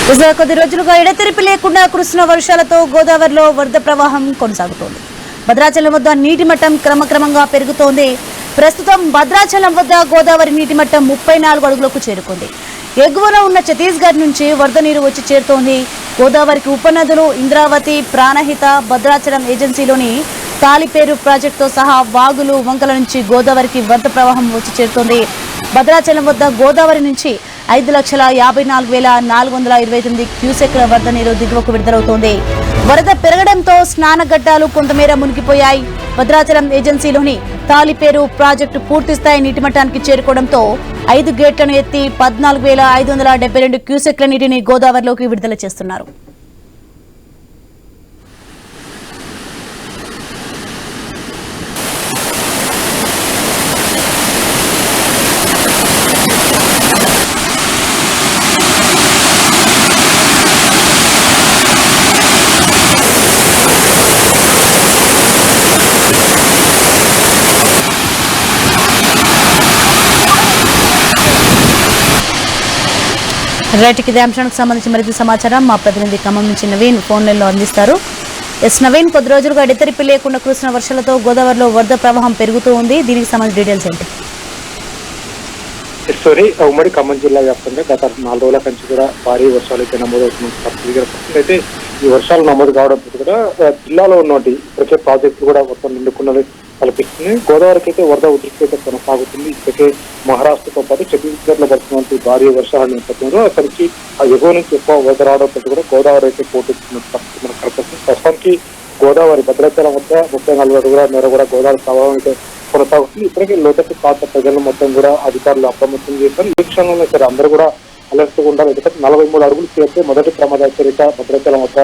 కొద్ది రోజులుగా ఎడతెరిపి లేకుండా కురుస్తున్న వర్షాలతో గోదావరిలో వరద ప్రవాహం కొనసాగుతోంది. భద్రాచలం వద్ద నీటి మట్టం క్రమక్రమంగా పెరుగుతోంది. ప్రస్తుతం భద్రాచలం వద్ద గోదావరి నీటి మట్టం 34 అడుగులకు చేరుకుంది. ఎగువన ఉన్న ఛత్తీస్గఢ్ నుంచి వరద నీరు వచ్చి చేరుతోంది. గోదావరికి ఉపనదులు ఇంద్రావతి, ప్రాణహిత, భద్రాచలం ఏజెన్సీలోని తాలిపేరు ప్రాజెక్టుతో సహా వాగులు, వంకల నుంచి గోదావరికి వరద ప్రవాహం వచ్చి చేరుతోంది. భద్రాచలం వద్ద గోదావరి నుంచి 5,54,429 క్యూసెక్ల వరద నీరు దిగువకు విడుదలవుతోంది. వరద పెరగడంతో స్నానఘట్టాలు కొంతమేర మునిగిపోయాయి. భద్రాచలం ఏజెన్సీలోని తాలిపేరు ప్రాజెక్టు పూర్తిస్థాయి నీటిమట్టానికి చేరుకోవడంతో 5 గేట్లను ఎత్తి 14,572 క్యూసెక్ల నీటిని గోదావరిలోకి విడుదల చేస్తున్నారు. రైట్, ఇదే అంశానికి సంబంధించి మరింత సమాచారం మా ప్రతినిధి ఖమ్మం నుంచి నవీన్ ఫోన్ లైన్లో అందిస్తారు. నవీన్, కొద్ది రోజులుగా ఎడతెరిపి లేకుండా కురుస్తున్న వర్షాలతో గోదావరిలో వరద ప్రవాహం పెరుగుతూ ఉంది. దీనికి సంబంధించిన డీటెయిల్స్ ఏంటి? ఉమ్మడి ఖమ్మం జిల్లా వ్యాప్తంగా గత 4 రోజుల నుంచి కూడా భారీ వర్షాలు అయితే నమోదవుతున్న పరిస్థితి అయితే ఈ వర్షాలు నమోదు కావడంతో కూడా జిల్లాలో ఉన్నటువంటి ఇప్పటికే ప్రాజెక్టులు కూడా మొత్తం నిండుకున్నది కల్పిస్తుంది. గోదావరికి అయితే వరద ఉధృతి అయితే కొనసాగుతుంది. ఇప్పటికే మహారాష్ట్రతో పాటు ఛత్తీస్గఢ్ లో పడుతున్నటువంటి భారీ వర్షాల నేపథ్యంలో అక్కడికి ఆ ఎగువ నుంచి ఎక్కువ వరద రావడంతో కూడా గోదావరి అయితే పోటెత్తున్న పరిస్థితి మనకు కనిపిస్తుంది. ప్రస్తుతానికి గోదావరి భద్రాచలం వద్ద 34 అడుగుల మేర కూడా గోదావరి ప్రభావం అయితే కొనసాగుతుంది. ఇప్పటికే లోతట్టు ప్రాంత ప్రజలను మొత్తం కూడా అధికారులు అప్రమత్తం చేశారు. ఈ క్షణంలో సరే అందరూ కూడా అలర్ట్గా ఉండాలి. ఎందుకంటే 43 అడుగులు చేస్తే మొదటి ప్రమాద హెచ్చరిక భద్రాచలం వద్ద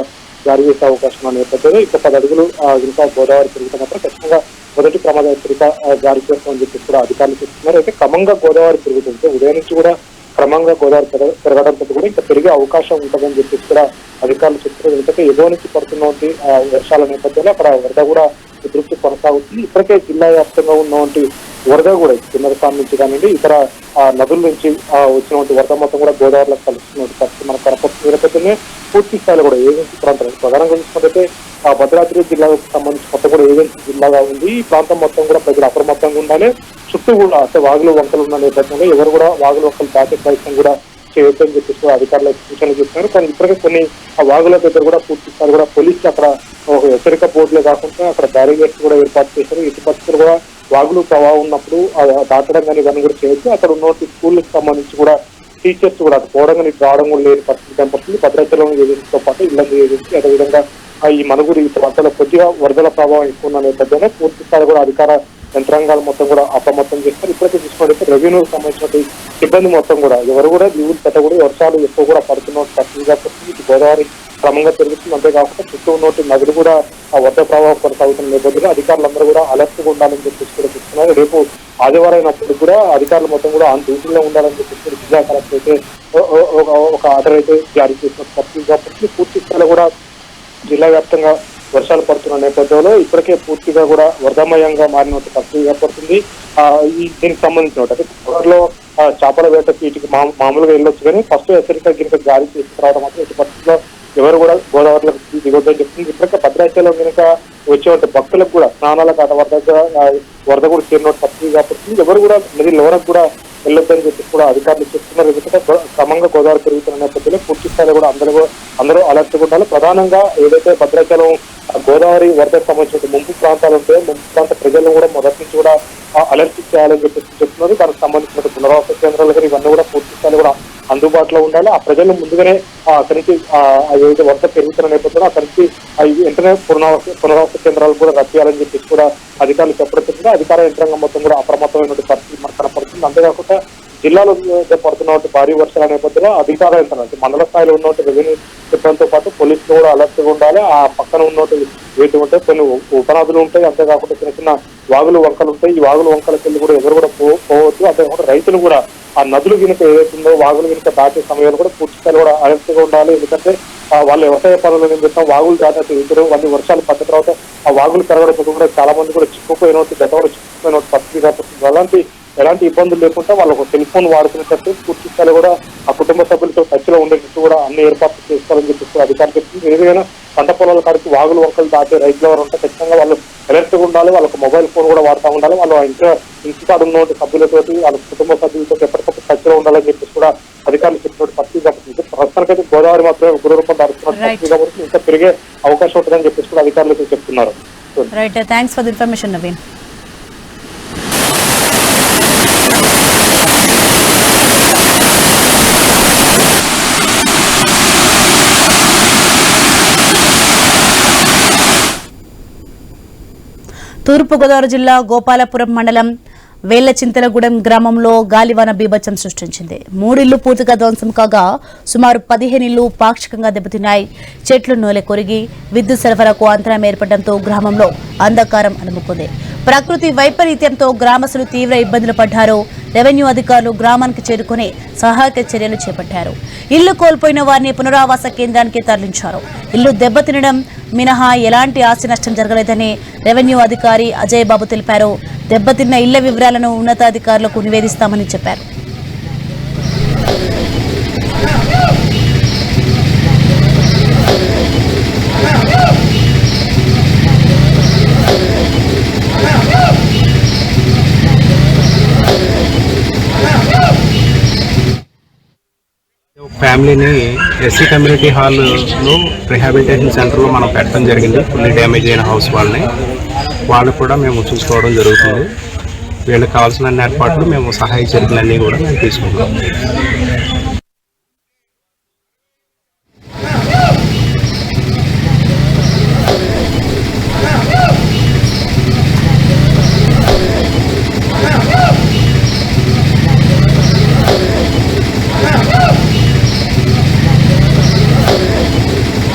జారీ చేసే అవకాశం ఉన్న నేపథ్యంలో ఇంకా 10 అడుగులు ఇంకా గోదావరి పెరిగితే మాత్రం ఖచ్చితంగా మొదటి ప్రమాద హెచ్చరిక జారీ చేస్తామని చెప్పి కూడా అధికారులు చెప్తున్నారు. అయితే క్రమంగా గోదావరి పెరుగుతుంటే ఉదయం నుంచి కూడా క్రమంగా గోదావరి పెరగడంతో కూడా ఇంకా పెరిగే అవకాశం ఉంటుందని చెప్పేసి కూడా అధికారులు చెప్తున్నారు. ఎందుకంటే ఎగువ నుంచి పడుతున్నటువంటి వర్షాల నేపథ్యంలో అక్కడ వరద కూడా ఉధృతి కొనసాగుతుంది. ఇప్పటికే జిల్లా వ్యాప్తంగా ఉన్నటువంటి వరద కూడా కిన్నరసాని నుంచి కానివ్వండి ఇతర నదుల నుంచి వచ్చినటువంటి వరద మొత్తం కూడా గోదావరిలో కలుస్తున్నటువంటి పరిస్థితి మనకు కనపడుతుంది. నేపథ్యంలో పూర్తి స్థాయిలో కూడా ఏజెన్సీ ప్రాంతాలు ప్రధానంగా చూసుకుంటే భద్రాద్రి జిల్లాకు సంబంధించి మొత్తం కూడా ఏజెన్సీ జిల్లాగా ఉంది. ఈ ప్రాంతం మొత్తం కూడా ప్రజలు అప్రమత్తంగా ఉండాలి. చుట్టూ కూడా అంటే వాగులు వంకలు ఉన్న నేపథ్యంలో ఎవరు కూడా వాగులు వంకలు దాటే ప్రయత్నం కూడా చేయొచ్చని చెప్పేసి అధికారులు సూచనలు చేస్తున్నారు. కానీ ఇప్పటికే కొన్ని ఆ వాగుల దగ్గర కూడా పూర్తి స్థాయి కూడా పోలీసులు అక్కడ ఒక హెచ్చరిక బోర్డులే కాకుండా అక్కడ బ్యారిగేట్స్ కూడా ఏర్పాటు చేశారు. ఇటు పరిస్థితులు కూడా వాగులు ప్రవాహం ఉన్నప్పుడు దాటడం కానీ ఇవన్నీ కూడా చేయొచ్చు. అక్కడ ఉన్నటువంటి స్కూళ్ళకి సంబంధించి కూడా టీచర్స్ కూడా అటు పోవడం కానీ రావడం కూడా లేని పరిస్థితి కనపడుతుంది. భద్రాచలం ఏజెన్సీతో పాటు ఇల్లందు ఏజెన్సీ అదేవిధంగా ఈ మనుగురు ఈ ప్రాంతాల్లో కొద్దిగా వరదల ప్రభావం ఎక్కువ ఉన్న నేపథ్యంలో పూర్తి స్థాయి కూడా అధికార యంత్రాంగాలు మొత్తం కూడా అప్రమత్తం చేస్తారు. ఇప్పటికే చూసుకుంటే రెవెన్యూకి సంబంధించిన సిబ్బంది మొత్తం కూడా ఎవరు కూడా లీవులు పెట్టకూడదు. వర్షాలు ఎక్కువ కూడా పడుతున్న పరిస్థితిగా ఇటు గోదావరి క్రమంగా పెరుగుతుంది. అంతేకాకుండా చుట్టూ ఉన్నటువంటి నదులు కూడా ఆ వరద ప్రభావం కొనసాగుతున్న నేపథ్యంలో అధికారులందరూ కూడా అలర్ట్గా ఉండాలని చెప్పేసి కూడా చెప్తున్నారు. రేపు ఆదివారం అయినప్పుడు కూడా అధికారులు మొత్తం కూడా ఆన్ డ్యూటీలో ఉండాలని చెప్పేసి జిల్లా కలెక్టర్ అయితే ఒక ఆర్డర్ అయితే జారీ చేసిన పరిస్థితి కాబట్టి పూర్తి స్థాయిలో కూడా జిల్లా వ్యాప్తంగా వర్షాలు పడుతున్న నేపథ్యంలో ఇప్పటికే పూర్తిగా కూడా వరదమయంగా మారినట్టు పరిస్థితి ఏర్పడుతుంది. దీనికి సంబంధించిన అంటే గోదావరిలో చేపల వేటకి వీటికి మామూలుగా వెళ్ళొచ్చు కానీ ఫస్ట్ హెచ్చరిక గిరిక జారీ తీసుకురావడం మాత్రం ఇటు పరిస్థితిలో ఎవరు కూడా గోదావరిలోకి దిగొద్దని చెప్తుంది. ఇప్పటికే భద్రాచలం కనుక వచ్చేటువంటి భక్తులకు కూడా స్నానాలకు అట వరద కూడా చేరినట్టు పరిస్థితి కాబట్టి ఎవరు కూడా నది లోనకు కూడా వెళ్ళొద్దని చెప్పేసి కూడా అధికారులు చెప్తున్నారు. ఎందుకంటే క్రమంగా గోదావరి పెరుగుతున్న నేపథ్యంలో పూర్తి స్థాయిలో కూడా అందరూ అలర్ట్గా ఉండాలి. ప్రధానంగా ఏదైతే భద్రాచలం గోదావరి వరదకు సంబంధించిన ముంపు ప్రాంతాలు ఉంటాయో ముంపు ప్రాంత ప్రజలను కూడా మొదటి నుంచి కూడా అలర్ట్ చేయాలని చెప్పేసి చెప్తున్నారు. దానికి సంబంధించిన పునరావాస కేంద్రాలు కానీ ఇవన్నీ కూడా పూర్తి స్థాయిలో కూడా అందుబాటులో ఉండాలి. ఆ ప్రజలు ముందుగానే అక్కడి నుంచి ఏదైతే వరద పెరుగుతున్న నేపథ్యంలో అక్కడి నుంచి వెంటనే పునరావాస కేంద్రాలు కూడా రద్దేయాలని చెప్పేసి కూడా అధికారులు చెప్పడం అధికార యంత్రాంగం మొత్తం కూడా అప్రమత్తమైన పరిస్థితి మనకు కనపడుతుంది. అంతేకాకుండా జిల్లాలో పడుతున్నటువంటి భారీ వర్షాల నేపథ్యంలో అధికార యంత్రాలు మండల స్థాయిలో ఉన్నటువంటి రెవెన్యూ సిబ్బందితో పాటు పోలీసులు కూడా అలర్ట్గా ఉండాలి. ఆ పక్కన ఉన్నటువంటి వీటి ఉంటాయి కొన్ని ఉపనదులు ఉంటాయి. అంతేకాకుండా చిన్న చిన్న వాగులు వంకలు ఉంటాయి. ఈ వాగులు వంకలకి వెళ్ళి కూడా ఎవరు కూడా పోవద్దు. అంతేకాకుండా రైతులు కూడా ఆ నదులు గినక ఏదైతుందో వాగులు గినక దాటే సమయంలో కూడా పూర్తి స్థాయిలో కూడా అలర్ట్గా ఉండాలి. ఎందుకంటే వాళ్ళు వ్యవసాయ పనుల నిమిత్తం వాగులు దాటే ఇద్దరు వాళ్ళు వర్షాలు పడ్డ తర్వాత ఆ వాగులు పెరగడంతో కూడా చాలా మంది కూడా చిక్కుపోయినట్టు గతంలో చిక్కుపోయినట్టు పరిస్థితి కనిపిస్తుంది. అలాంటి ఎలాంటి ఇబ్బందులు లేకుండా వాళ్ళకు సెల్ ఫోన్ వాడుకునేటట్టు పూర్తి స్థాయిలో కూడా ఆ కుటుంబ సభ్యులతో టచ్ లో ఉండేటట్టు కూడా అన్ని ఏర్పాట్లు చేసుకోవాలని చెప్పేసి అధికారులు చెప్తుంది. ఏదైనా పంట పొలాల కాడికి వాగులు వంకలు దాటే రైతులు ఎవరు ఉంటే ఖచ్చితంగా వాళ్ళు అలర్ట్ గా ఉండాలి. వాళ్ళకు మొబైల్ ఫోన్ కూడా వాడుతూ ఉండాలి. వాళ్ళు ఇంటికాడ ఉన్నటువంటి సభ్యులతోటి వాళ్ళ కుటుంబ సభ్యులతో ఎప్పటికప్పుడు టచ్ లో ఉండాలని చెప్పేసి కూడా అధికారులు చెప్పినట్టు పరిస్థితి కాబట్టి ప్రస్తుతానికైతే గోదావరి మాత్రమే గురురూపం దాడుతున్న కాబట్టి ఇంకా పెరిగే అవకాశం ఉంటుందని చెప్పేసి కూడా అధికారులు చెప్తున్నారు. Right, thanks for the information Naveen. Turpu Godavari జిల్లా గోపాలపురం మండలం వేళ్లచింతలగూడెం గ్రామంలో గాలివాన బీభత్సం సృష్టించింది. 3 ఇళ్లు పూర్తిగా ధ్వంసం కాగా సుమారు 15 ఇళ్లు పాక్షికంగా దెబ్బతిన్నాయి. చెట్లు నూలె కొరిగి విద్యుత్ సరఫరాకు అంతరాయం ఏర్పడడంతో గ్రామంలో అంధకారం అలుముకుంది. ప్రకృతి వైపరీత్యంతో గ్రామస్తులు తీవ్ర ఇబ్బందులు పడ్డారు. రెవెన్యూ అధికారులు గ్రామానికి చేరుకుని సహాయక చర్యలు చేపట్టారు. ఇల్లు కోల్పోయిన వారిని పునరావాస కేంద్రానికి తరలించారు. ఇల్లు దెబ్బతినడం మినహా ఎలాంటి ఆస్తి నష్టం జరగలేదని రెవెన్యూ అధికారి అజయ్ బాబు తెలిపారు. దెబ్బతిన్న ఇళ్ల వివరాలను ఉన్నతాధికారులకు నివేదిస్తామని చెప్పారు. ఫ్యామిలీని ఎస్సీ కమ్యూనిటీ హాల్లో రిహాబిలిటేషన్ సెంటర్లో మనం పెట్టడం జరిగింది. ఫుల్లీ డ్యామేజ్ అయిన హౌస్ వాళ్ళు కూడా మేము చూసుకోవడం జరుగుతుంది. వీళ్ళకి కావాల్సిన అన్ని ఏర్పాట్లు మేము సహాయ చర్యలన్నీ కూడా మేము తీసుకుంటాం.